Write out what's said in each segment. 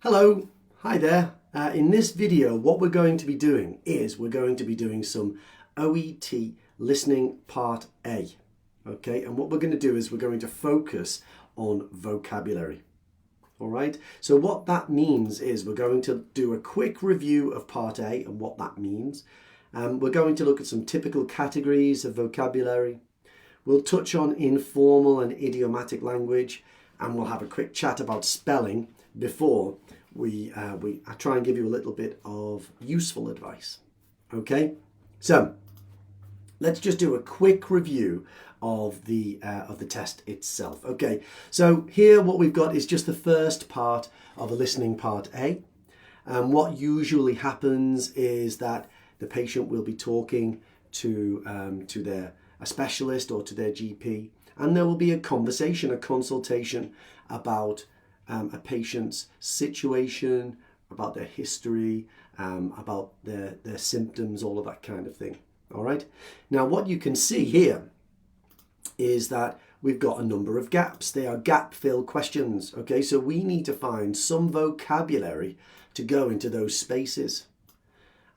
Hello, hi there. In this video, what we're going to be doing is we're going to be doing some OET Listening Part A. Okay, and what we're going to do is we're going to focus on vocabulary. All right, so what that means is we're going to do a quick review of Part A and what that means. We're going to look at some typical categories of vocabulary. We'll touch on informal and idiomatic language, and we'll have a quick chat about spelling before I try and give you a little bit of useful advice. Okay, so let's just do a quick review of the test itself. Okay, so here what we've got is just the first part of a listening part A. And what usually happens is that the patient will be talking to a specialist or to their GP, and there will be a conversation, a consultation about a patient's situation, about their history, about their symptoms, all of that kind of thing. All right. Now, what you can see here is that we've got a number of gaps. They are gap-fill questions. Okay, so we need to find some vocabulary to go into those spaces.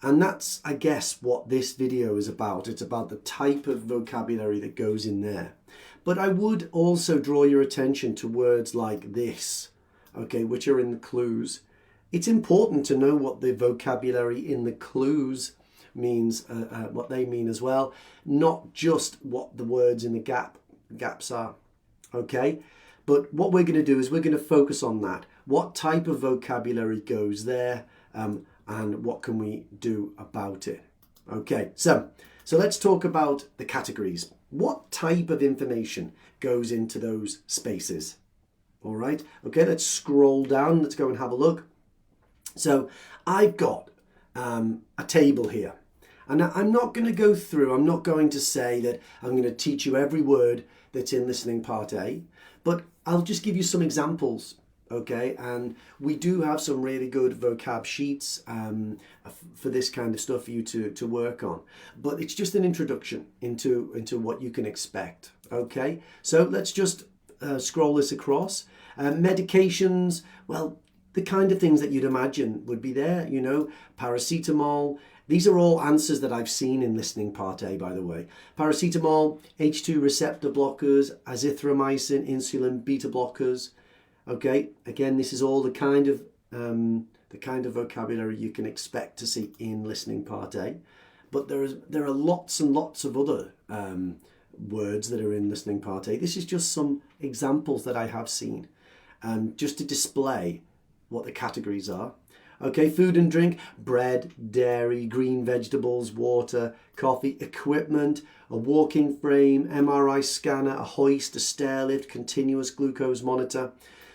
And that's, I guess, what this video is about. It's about the type of vocabulary that goes in there. But I would also draw your attention to words like this, okay, which are in the clues. It's important to know what the vocabulary in the clues means, what they mean as well, not just what the words in the gaps are, okay? But what we're going to do is we're going to focus on that. What type of vocabulary goes there, and what can we do about it? Okay, so let's talk about the categories. What type of information goes into those spaces? All right, okay, let's scroll down. Let's go and have a look. So I've got a table here. And I'm not going to go through, I'm not going to say that I'm going to teach you every word that's in listening part A, but I'll just give you some examples, okay? And we do have some really good vocab sheets for this kind of stuff for you to work on. But it's just an introduction into what you can expect, okay? So let's just scroll this across. Medications, well, the kind of things that you'd imagine would be there, you know, paracetamol. These are all answers that I've seen in listening part A, by the way. Paracetamol, H2 receptor blockers, azithromycin, insulin, beta blockers. Okay, again, this is all the kind of vocabulary you can expect to see in listening part A. But there are lots and lots of other words that are in listening part A. This is just some examples that I have seen, just to display what the categories are. Okay, food and drink, bread, dairy, green vegetables, water, coffee, equipment, a walking frame, MRI scanner, a hoist, a stair lift, continuous glucose monitor.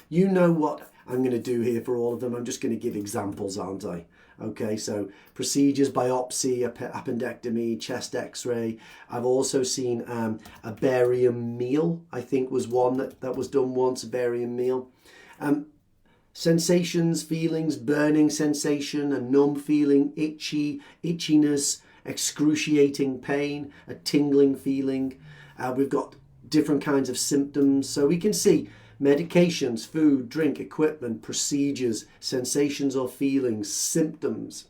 You know what I'm going to do here for all of them. I'm just going to give examples, aren't I? Okay, so procedures, biopsy, appendectomy, chest x-ray. I've also seen a barium meal, I think was one that was done once, a barium meal. Sensations, feelings, burning sensation, a numb feeling, itchiness, excruciating pain, a tingling feeling. We've got different kinds of symptoms. So we can see medications, food, drink, equipment, procedures, sensations or feelings, symptoms.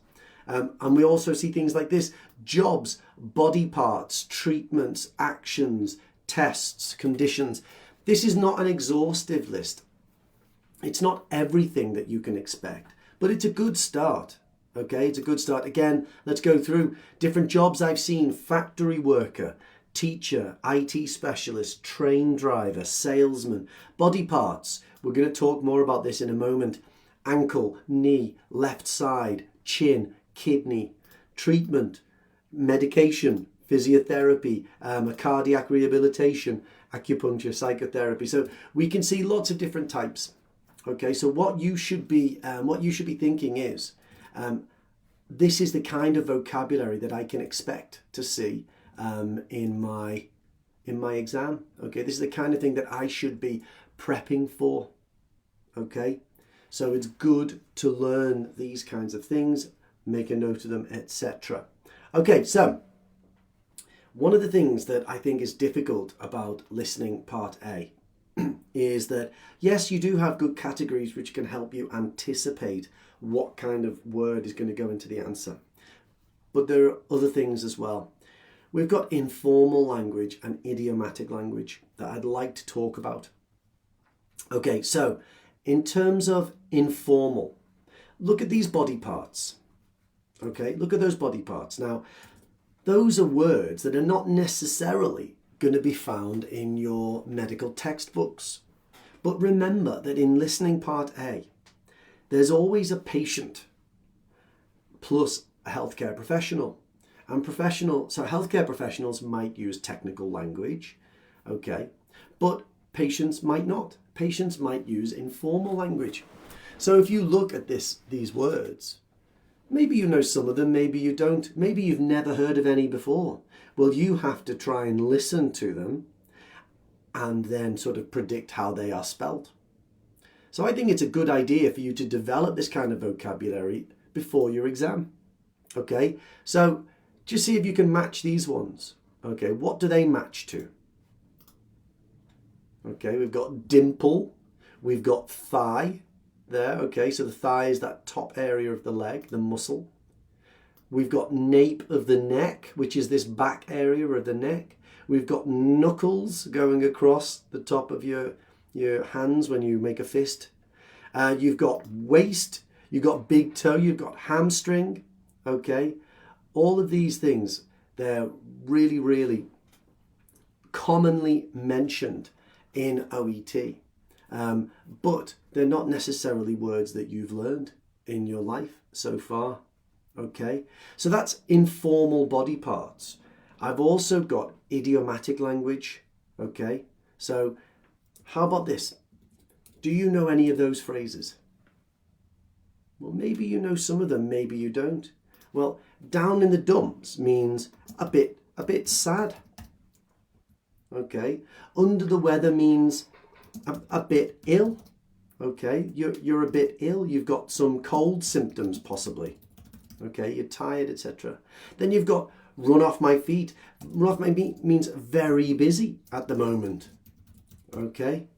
And we also see things like this: jobs, body parts, treatments, actions, tests, conditions. This is not an exhaustive list. It's not everything that you can expect, but it's a good start. Okay, it's a good start. Again, let's go through different jobs I've seen: factory worker, teacher, IT specialist, train driver, salesman. Body parts, we're going to talk more about this in a moment: ankle, knee, left side, chin, kidney. Treatment, medication, physiotherapy, a cardiac rehabilitation, acupuncture, psychotherapy. So we can see lots of different types. Okay, so what you should be thinking is, this is the kind of vocabulary that I can expect to see in my exam. Okay, this is the kind of thing that I should be prepping for. Okay, so it's good to learn these kinds of things, make a note of them, etc. Okay, so one of the things that I think is difficult about listening part A is that, yes, you do have good categories which can help you anticipate what kind of word is going to go into the answer. But there are other things as well. We've got informal language and idiomatic language that I'd like to talk about. Okay, so in terms of informal, look at these body parts. Okay, look at those body parts. Now, those are words that are not necessarily going to be found in your medical textbooks. But remember that in listening part A, there's always a patient plus a healthcare professional. So healthcare professionals might use technical language, okay, but patients might not. Patients might use informal language. So if you look at these words, maybe you know some of them, maybe you don't. Maybe you've never heard of any before. Well, you have to try and listen to them and then sort of predict how they are spelt. So I think it's a good idea for you to develop this kind of vocabulary before your exam. Okay, so just see if you can match these ones. Okay, what do they match to? Okay, we've got dimple, we've got thigh there. Okay, so the thigh is that top area of the leg, the muscle. We've got nape of the neck, which is this back area of the neck. We've got knuckles going across the top of your hands when you make a fist. You've got waist, you've got big toe, you've got hamstring. Okay, all of these things, they're really, really commonly mentioned in OET, but they're not necessarily words that you've learned in your life so far. Okay, so that's informal body parts. I've also got idiomatic language. Okay, so how about this? Do you know any of those phrases? Well, maybe you know some of them, maybe you don't. Well, down in the dumps means a bit sad. Okay, under the weather means a bit ill. Okay, you're a bit ill. You've got some cold symptoms possibly. Okay, you're tired, etc. Then you've got run off my feet. Run off my feet means very busy at the moment. Okay,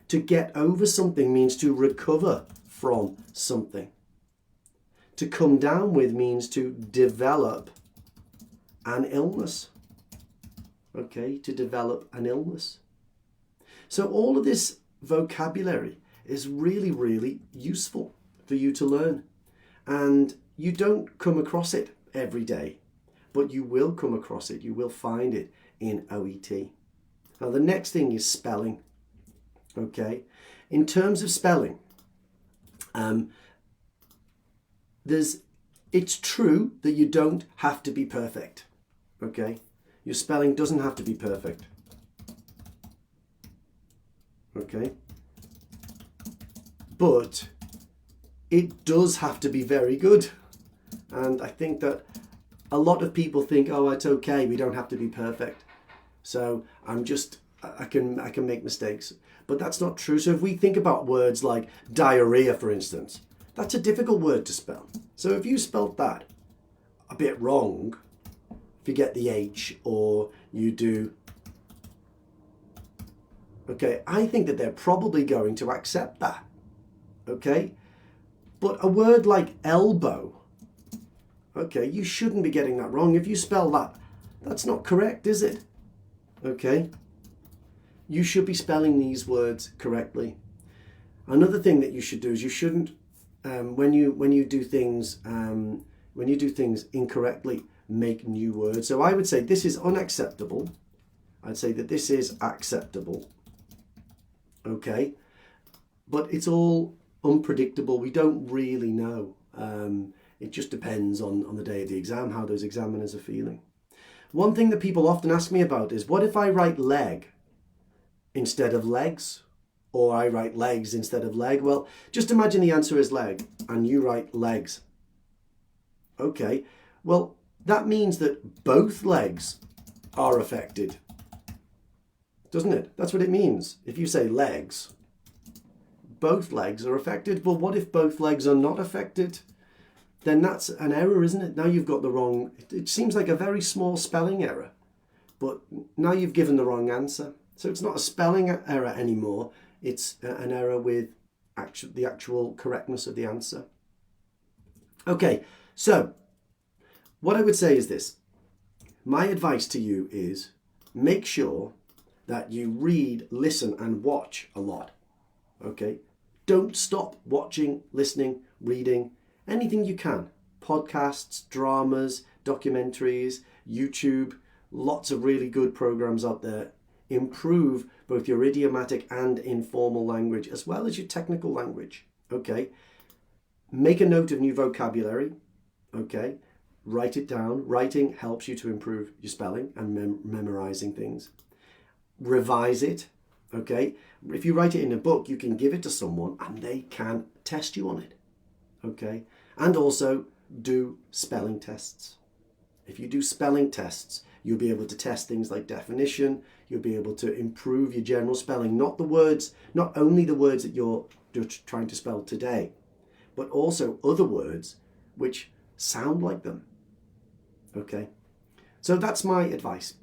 to get over something means to recover from something. To come down with means to develop an illness. Okay, to develop an illness. So all of this vocabulary is really, really useful for you to learn. And you don't come across it every day, but you will come across it. You will find it in OET. Now, the next thing is spelling. Okay, in terms of spelling, it's true that you don't have to be perfect. Okay, your spelling doesn't have to be perfect. Okay, but it does have to be very good. And I think that a lot of people think, oh, it's okay, we don't have to be perfect. So I can make mistakes. But that's not true. So if we think about words like diarrhea, for instance, that's a difficult word to spell. So if you spelt that a bit wrong, if you get the H or you do, okay, I think that they're probably going to accept that. Okay, but a word like elbow, okay, you shouldn't be getting that wrong. If you spell that, that's not correct, is it? Okay, you should be spelling these words correctly. Another thing that you should do is you shouldn't, when you do things incorrectly, make new words. So I would say this is unacceptable. I'd say that this is acceptable. Okay, but it's all unpredictable. We don't really know. It just depends on the day of the exam, how those examiners are feeling. One thing that people often ask me about is, what if I write leg instead of legs? Or I write legs instead of leg? Well, just imagine the answer is leg and you write legs. Okay, well, that means that both legs are affected, doesn't it? That's what it means. If you say legs, both legs are affected. But what if both legs are not affected? Then that's an error, isn't it? Now you've got the wrong, it seems like a very small spelling error, but now you've given the wrong answer. So it's not a spelling error anymore. It's an error with the actual correctness of the answer. Okay, so what I would say is this. My advice to you is make sure that you read, listen, and watch a lot. Okay? Don't stop watching, listening, reading, anything you can. Podcasts, dramas, documentaries, YouTube, lots of really good programs out there. Improve both your idiomatic and informal language as well as your technical language. Okay? Make a note of new vocabulary. Okay? Write it down. Writing helps you to improve your spelling and memorizing things. Revise it. Okay? If you write it in a book, you can give it to someone and they can test you on it. Okay? And also do spelling tests. If you do spelling tests, you'll be able to test things like definition. You'll be able to improve your general spelling, not only the words that you're trying to spell today, but also other words which sound like them. Okay, so that's my advice.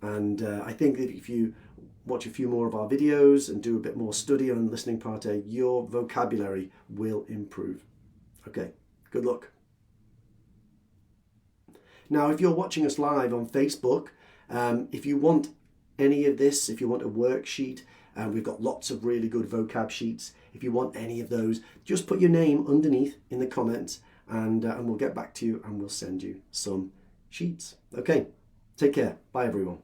And I think that if you watch a few more of our videos and do a bit more study on listening part A, your vocabulary will improve. Okay, good luck. Now, if you're watching us live on Facebook, if you want any of this, if you want a worksheet, we've got lots of really good vocab sheets. If you want any of those, just put your name underneath in the comments and we'll get back to you and we'll send you some sheets. Okay, take care. Bye, everyone.